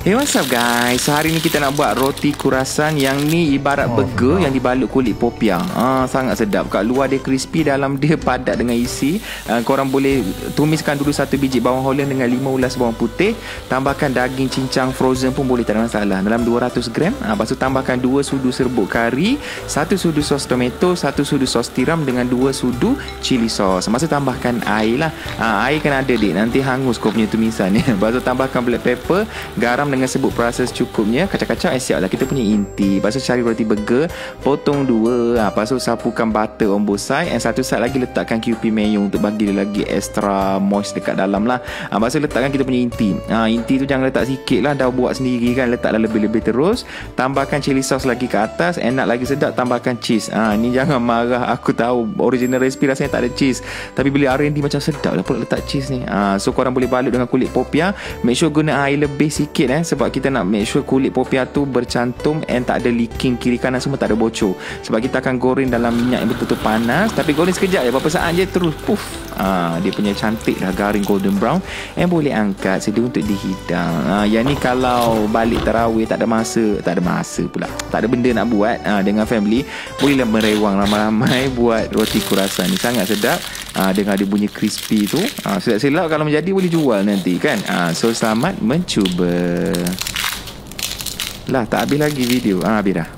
Hey, what's up guys? So hari ni kita nak buat roti kurasan yang ni ibarat burger yang dibalut kulit popiah. Sangat sedap. Kat luar dia crispy, dalam dia padat dengan isi. Korang boleh tumiskan dulu 1 biji bawang holland dengan 5 ulas bawang putih. Tambahkan daging cincang frozen pun boleh, tak ada masalah, dalam 200 gram. Lepas tu tambahkan 2 sudu serbuk kari, 1 sudu sos tomato, 1 sudu sos tiram dengan 2 sudu chili sauce. Lepas tu tambahkan air lah. Air kan ada dik, nanti hangus kau punya tumisan ni. Lepas tu tambahkan black pepper, garam dengan sebut perasa secukupnya. Kacang-kacang siap lah, kita punya inti. Lepas tu cari roti burger, potong 2. Lepas tu sapukan butter on both side, and satu side lagi letakkan QP mayo untuk bagi dia lagi extra moist dekat dalam lah. Lepas tu letakkan kita punya inti. Inti tu jangan letak sikit lah, dah buat sendiri kan, letaklah lebih-lebih terus. Tambahkan chili sauce lagi ke atas, enak lagi sedap, tambahkan cheese. Ni jangan marah, aku tahu original recipe rasanya tak ada cheese, tapi bila R&D macam sedap lah pula letak cheese ni. So korang boleh balut dengan kulit popiah. Make sure guna air lebih sikit sebab kita nak make sure kulit popiah tu bercantum and tak ada leaking, kiri kanan semua tak ada bocor. Sebab kita akan goreng dalam minyak yang betul-betul panas. Tapi goreng sekejap je, berapa saat je terus puff. Dia punya cantik dah, garing golden brown, and boleh angkat sedia untuk dihidang. Yang ni kalau balik tarawih tak ada masa pula, tak ada benda nak buat dengan family, bolehlah merewang ramai-ramai buat roti kurasan ni. Sangat sedap. Dengan ada bunyi crispy tu, silap-silap kalau menjadi boleh jual nanti kan. So selamat mencuba. Lah tak habis lagi video. Habis dah.